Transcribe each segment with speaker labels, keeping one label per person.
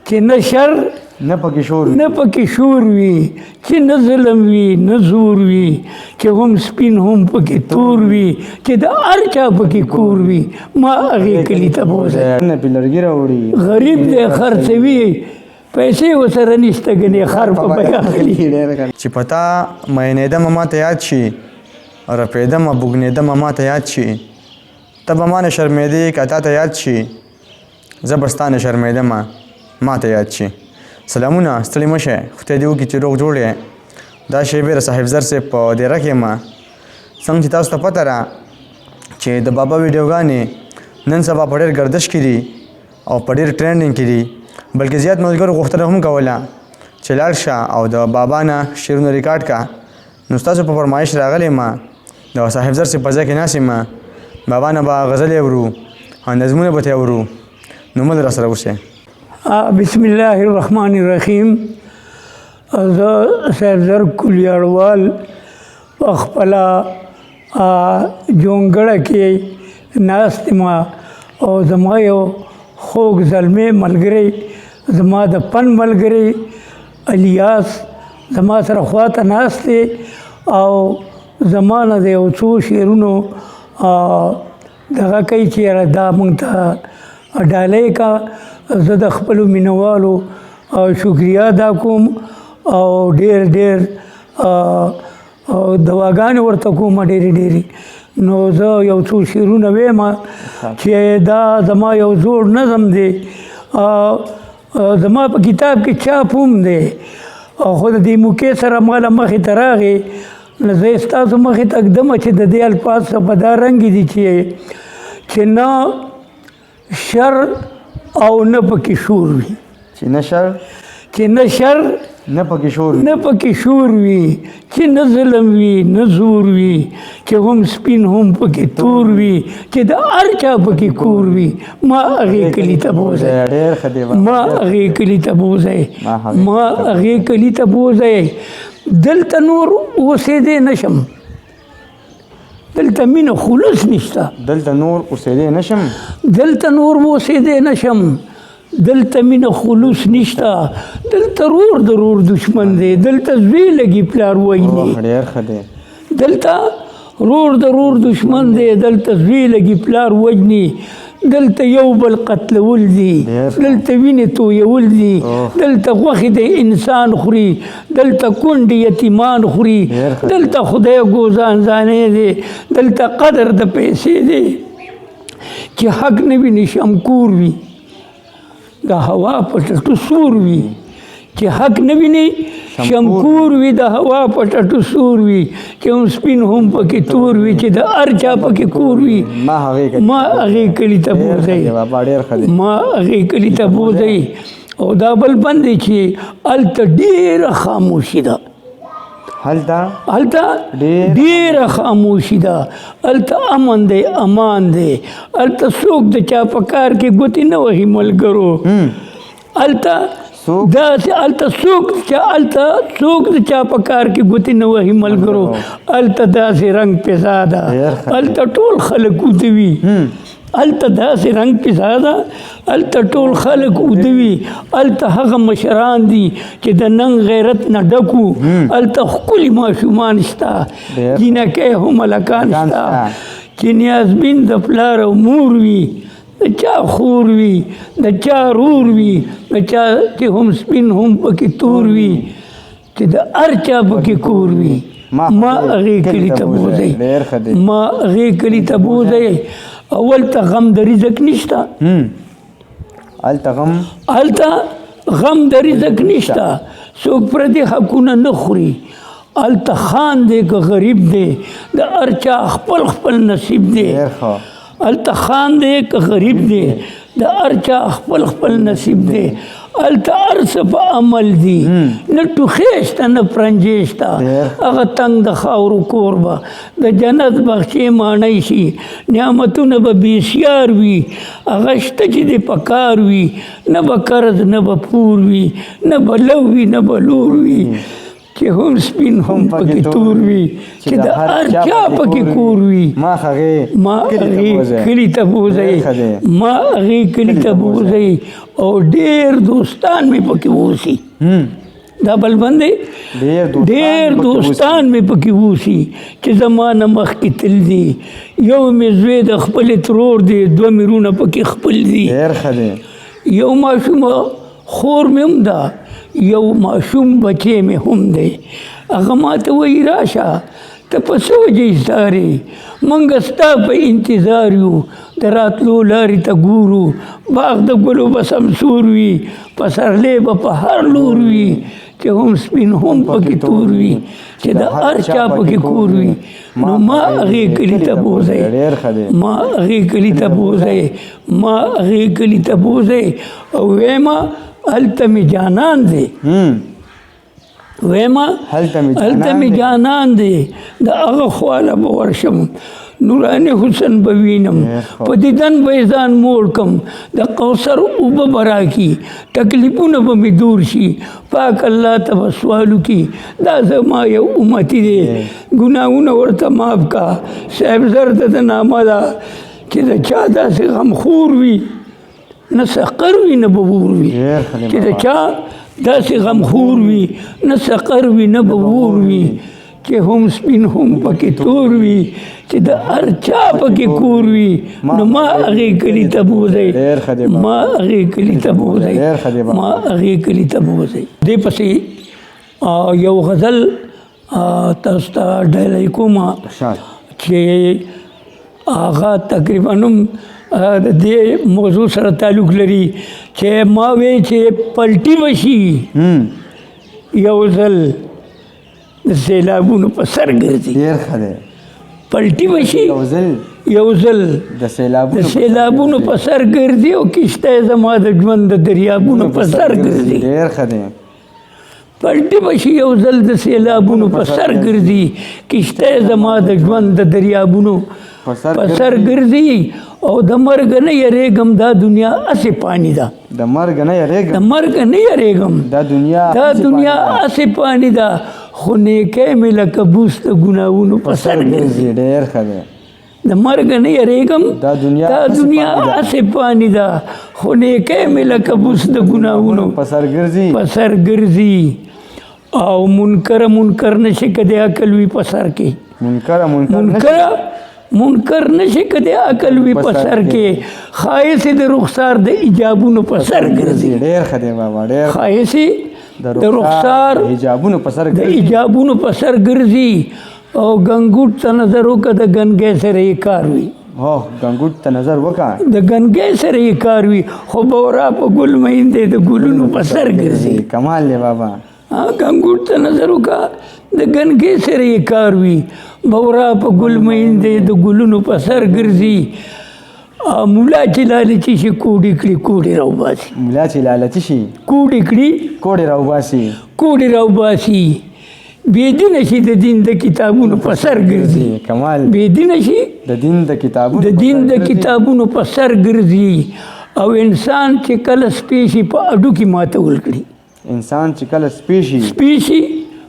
Speaker 1: چې نه شر
Speaker 2: نه پکې شور
Speaker 1: نه پکې شور وي، چې نه ظلم وي نه زور وي، چې هم سپین هم پکې تور وي، چې د هر چا پکې کور وي، ما هغې کلي ته بوځئ.
Speaker 2: نه پې لرګي راوړي
Speaker 1: غریب دی خرڅوي پیسې ورسره نشته ګنې خر په بیه اخلي.
Speaker 2: چې پتا مینېدمه ما ته یاد شي، رپېدمه بوږنېدمه ما ته یاد شي، ته به ما نه شرمېدې که تا ته یاد شي، زه به ستا نه شرمېدمه ما ته یاد شي. سلامونه، ستړي مه شئ، خدای دې وکړي چې روغ جوړ یې. دا شیبې صاحب زر صاحب په دیره کې یم. څنګه چې تاسو ته پته ده چې د بابا ویډیوګانې نن سبا په ډېر ګردش کې دي او په ډېر ټرینډینګ کې دي، بلکې زیات ملګرو غوښتنه هم کوله چې لاړ شه او د بابا نه شعرونه ریکارډ کا. نو ستاسو په فرمایش راغلی یم، د صاحب زر صاحب په ځای کې ناست یم، بابا نه به غزلې اورو او نظمونه به ترې اورو. نو مه راسره اوسئ.
Speaker 1: بسم الله الرحمن الرحیم. زه صاحب زر کلیاړوال په خپله جونګړه کې ناست یم او زما یو خوږ زلمی ملګری، زما د پن ملګری الیاس زما سره خواته ناست دی او زما نه د یو څو شعرونو دغه کوي چې یاره دا موږ ته ډالۍ کا. زه د خپلو مینوالو شکریه ادا کوم او ډېر ډېر دواګانې ورته کوم ډېرې ډېرې. نو زه یو څو شعرونه ویم چې دا زما یو زوړ نظم دی، زما په کتاب کې چاپ هم دی، خو د دې موقع سره ماله مخې ته راغې. نو زه ستاسو مخې ته ږدمه چې د دې الفاظ په دا رنګ دي چې نه شر او نه پکې شور وي،
Speaker 2: چې نه شر
Speaker 1: چې نه شر
Speaker 2: نه پکې شور
Speaker 1: نه پکې شور وي، چې نه ظلم وي نه زور وي، چې هم سپین هم پکې تور وي، چې د هر چا پکې کور وي، ما هغې کلي ته بوځئ، ما هغې کلي ته بوځئ، ما هغې کلي ته بوځئ. دلته نور اوسېدی نشم، دلته مینه خلوص نشته،
Speaker 2: دلته نور اوسېدی نشم،
Speaker 1: دلته نور اوسېدی نشم، دلته مینه خلوص نشته، دلته رور د رور دشمن دی، دلته زوی لګي پلار ویني، دلته رور د رور دشمن دی، دلته زوی لګي پلار وجني، دلته یو بل قتلول دي، دلته وینې تویول دي، دلته غوښې د انسان خوري، دلته کونډې یتیمان خوري، دلته خدای ګوزان ځانې دی، دلته قدر د پیسې دی، چې حق نه وي نه شمکور وي، د هوا په ټټو سور وي، چې حق نه ویني شمکور وي، د هوا په ټټو سور وي، چې هم سپین هم پکې تور وي، چې د هر چا پکې کور وي، ما هغې کلي ته بوځئ، ما هغې کلي ته بوځئ. او دا بل بند دی چې هلته ډېره خاموشي ده، هلته ډېره خاموشي ده، هلته امن دی امان دی، هلته څوک د چا په کار کې ګوتې نه وهي ملګرو، هلته داسې هلته څوک د چا په کار کې ګوتې نه وهي ملګرو، هلته داسې رنګ پیزا ده، هلته ټول خلک اوده وي، هلته داسې رنګ پیزا ده، هلته ټول خلک اوده وي، هلته هغه مشران دي چې د ننګ غیرت نه ډکو، هلته ښکلي ماشومان شته، جینکۍ هم هلکان شته، چې نیازبین د پلار او مور وي، د چا خور وي، د چا رور وي، د چا چې هم سپین هم پکې تور وي، چې د هر چا پکې کور وي، ما هغې کلي ته بوځئ، ما هغې کلي ته بوځئ. اول ته غم د رزق نشته، هلته غم د رزق نشته، څوک پردي حقونه نه خوري، هلته خان دی که غریب دی، د هر چا خپل خپل نصیب دی، هلته خان دی که غریب دی، د هر چا خپل خپل نصیب دی، هلته هر څه په عمل دي، نه ټوخی شته نه پرنجې شته، هغه تنګ د خاورو کور به د جنت بخچې ماڼۍ شي، نعمتونه به بېسیار وي، هغه شته چې دې په کار وي، نه به قرض نه به پور وي، نه به لو وي نه به لور وي، چې هم سپین هم پکې تور وي چې د هر چا پکې کور وي
Speaker 2: ما هغې
Speaker 1: ما هغې کلي ته بوځئ ما هغې کلي ته بوځئ او ډېر دوستان مې پکې اوسي دا بل بندې ډېر دوستان مې پکې اوسي چې زما نه مخکې تل دي یو مې زوی د خپلې ترور دی 2 مې رونه پکې خپل دي
Speaker 2: ډېر ښه دی
Speaker 1: یو ماشومه خور مې هم ده یو ماشوم بچی مې هم دی هغه ما ته وایي راشه ته په څه وجه ایستارې موږ ستا په انتظار یو د راتلو لارې ته ګورو باغ د ګلو به سمسور وي پسرلی به په هر لور وي چې هم سپین هم پکې تور وي چې د هر چا پکې کور وي نو ما هغې کلي ته بوځئ ما هغې کلي ته بوځئ ما هغې کلي ته بوځئ او ویمه هلته مې جانان دی ویمه هلته مې جانان دی د هغه خواله به ورشم نوراني حسن به وینم په دیدن به یې ځان موړ کم د کوثر اوبه به راکړي تکلیفونه به مې دور شي پاک الله ته به سوال وکړي دا زما یو امتي دی ګناهونه ورته معاف کا صاحب زر ته د نامه ده چې د چا داسې غمخور وي نه سقر وي نه ببور وي چې د چا داسې غمخور وي نه سقر وي نه ببور وي چې هم سپین هم پکې تور وي چې د هر چا پکې کور وي نو ما هغې کلي ته بوځئ ما هغې کلي ته بوځئ ما هغې کلي ته بوځئ دې پسې یو غزل تاسو ته ډالۍ کومه چې هغه تقریبا هم د دې موضوع سره تعلق لري چې ما وی چې پلټي وشي یو ځل د سیلابونو په سر ګرځي پلټي وشي یو ځل د سیلابونو په سر ګرځي او کشته زما د ژوند د دریابونو په سر ګرځي پلټي وشي یو ځل د سیلابونو په سر ګرځي کشته زما د ژوند د دریابونو په سر ګرځي او د مرګ نه یریږم دا دنیا اسې پانی ده
Speaker 2: د مرګ نه یریږم
Speaker 1: دا دنیا اسې پانی ده خو نیکۍ مې لکه بوس د ګناهونو په سر ګرځي
Speaker 2: ډېر ښه دی
Speaker 1: د مرګ نه یریږم دا دنیا اسې پانی ده خو نیکۍ مې لکه بوس د ګناهونو په سر ګرځي او منکر نشي کدی عقل وي په سر کې منکر نشي کدی عقل وي په سر کې خایس د رخسار د ایجابونو په سر ګرځي
Speaker 2: ډېر ښه دی بابا ډېر
Speaker 1: خایس د رخسار د ایجابونو په سر ګرځي او ګنګوټ ته نظر وکړه د ګنګۍ سره یې کار وي
Speaker 2: ګنګوټ ته نظر وکړه
Speaker 1: د ګنګۍ سره یې کار وي خو بورا په ګل مهیندې د ګلونو په سر ګرځي
Speaker 2: کمال دی بابا
Speaker 1: ګنګوټ ته نظر وکړه د ګنګۍ سره یې کار وي بورا په ګل مهیندې د ګلونو په سر ګرځي مولا چې لالچي شي کوډې کړي کوډې راوباسي
Speaker 2: مولا چې لالچي شي
Speaker 1: کوډې کړي کوډې راوباسي بېدینه شي د دین د کتابونو په سر ګرځي
Speaker 2: کمال
Speaker 1: بېدینه شي
Speaker 2: د دین
Speaker 1: د کتابونو په سر ګرځي او انسان چې کله سپي شي په اډو کې ماتول کړي سپي شي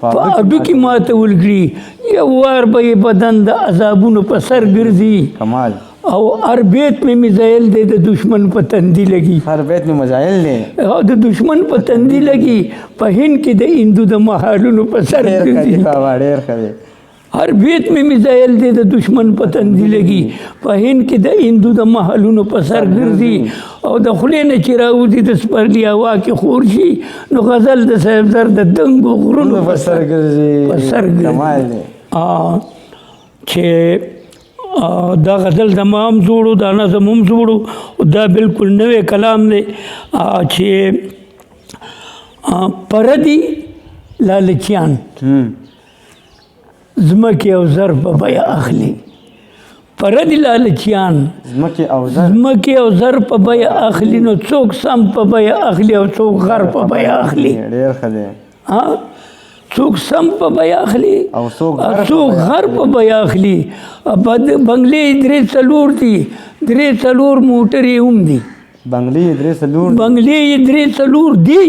Speaker 1: په اډو کې ماتول کړي یو وار به یې بدن د عذابونو په سر ګرځي
Speaker 2: کمال
Speaker 1: او هر بیت میں میزائل دے د دشمن په تندی لګي
Speaker 2: هر بیت میں مزایل دے
Speaker 1: او د دشمن په تندی لګي په هند کې د هندو د محالونو په سر ګرځي هر بیت میں میزائل دے د دشمن په تندی لګي په هند کې د هندو د محالونو په سر ګرځي او د خولې نه چې راوځي د سپرلي هوا کې خور شي نو غزل د صاحب زر د دنګو غرونو
Speaker 2: په سر ګرځي
Speaker 1: چې دا غزل د ما هم جوړو دا نظم هم جوړو دا بالکل نوی کلام دی چې پردي لالچیان زمکې او زر په بیه اخلي پردي لالچیان زمکې او زر په بیه اخلي نو څوک سم په بیه اخلي او څوک غر په بیه اخلي څوک سم په بیه اخلي او څوک غر په بیه اخلي بنګلې درې څلور دي درې څلور موټرې هم دي بنګلې درې څلور دي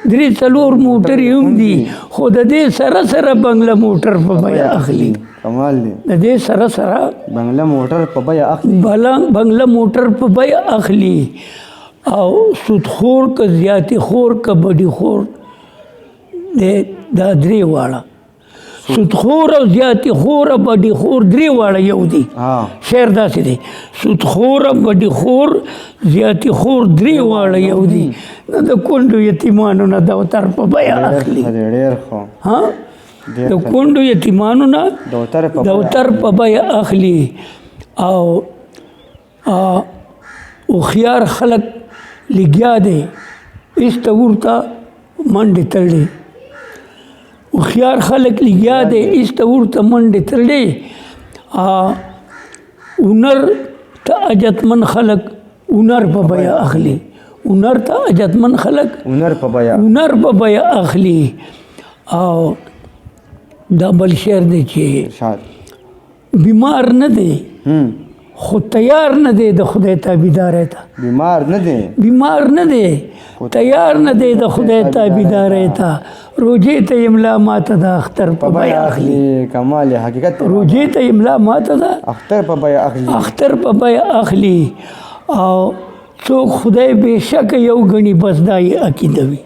Speaker 1: درې څلور موټرې هم دي خو د دې سره سره بنګله موټر په بیه اخلي
Speaker 2: کمال دی
Speaker 1: د دې سره سره
Speaker 2: بنگله موټر په بیه اخلي
Speaker 1: بنگله موټر په بیه اخلي او سودخور که زیاتی خور که بډي خور دا درې واړه سودخور او زیاتی خور او بډي خور درې واړه یو دي شعر داسې دی سودخور او بډي خور زیاتی خور درې واړه یو دي نو د کونډو یتیمانو نه دوتر په بیه اخلي
Speaker 2: ډېر ښه
Speaker 1: ها د کونډو یتیمانو نه دوتر په بیه اخلي او هوښیار خلک لګیا دی ایسته ورته منډې تړلې هوښیار خلک لګیا دی ایسته ورته منډې تړلې هنر ته حاجتمند خلک هنر په بیه اخلي هنر ته حاجتمند خلک هنر په بیه اخلي او دا بل شعر دی چې بیمار نه دی خو تیار نه دی د خدای تابعدارۍ ته بیمار نه دی تیار نه دی د خدای تابعدارۍ ته روجې ته املا ماته د اختر په بیه اخلي
Speaker 2: کمال حقیقت
Speaker 1: روجې ته املا ماته د اختر په بیه اخلي او څوک خدای بېشکه یو ګڼي بس دا یې عقیده وي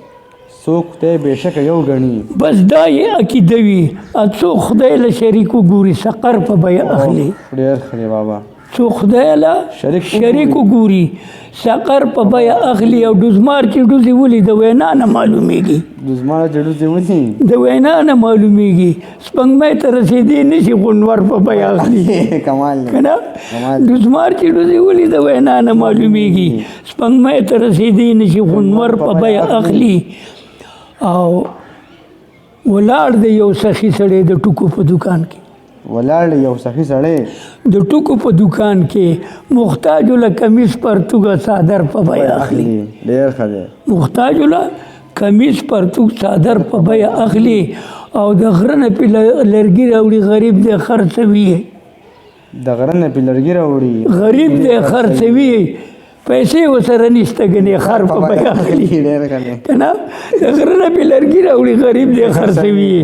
Speaker 2: څوک خدای بېشکه یو ګڼي
Speaker 1: بس دا یې عقیده وي څوک خدای له شریکو ګوري سقر په بیه اخلي
Speaker 2: ډېر ښه بابا
Speaker 1: څوک خدای له شریکو ګوري سقر په بیه اخلي او ډوزمار چې ډوزې ولي د وینا نه معلومیږي د وینا نه معلومیږي سپنږمۍ ته رسېدی نشي غونور په بیه اخلي که نه ډوزمار چې ډوزې ولي د وینا نه معلومیږي سپنږمۍ ته رسېدی نشي غونور په بیه اخلي او ولاړ دی یو سخي سړی د ټوکو په دکان کې د ټوکو په دکان کې محتاج له کمیس پرتوګه څادر په بیه اخلي محتاج له کمیس پرتوګ څادر په بیه اخلي او د غره نه پې لرګي راوړي غریب دی خرڅوي غریب دی خرڅوي پیسې ورسره نشته ګنې خر په بیه اخلي که نه د غره نه پې لرګي راوړي غریب دی خرڅوي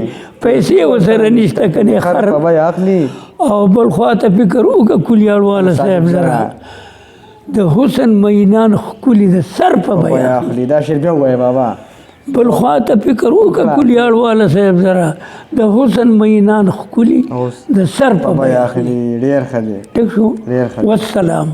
Speaker 1: پیسې ورسره نشته کنې خر په بیه اخلي او بل خوا ته فکر وکړه کلیاړواله صاحب ذرا د حسن مینان ښکلي د سر په بیه اخلي
Speaker 2: دا شعر بیا ووایه بابا
Speaker 1: بل خوا ته فکر وکړه کلیاړواله صاحب ذرا د حسن مینان ښکلي د سر په بیه اخلي
Speaker 2: ډېر ښه دی
Speaker 1: ټیک شو والسلام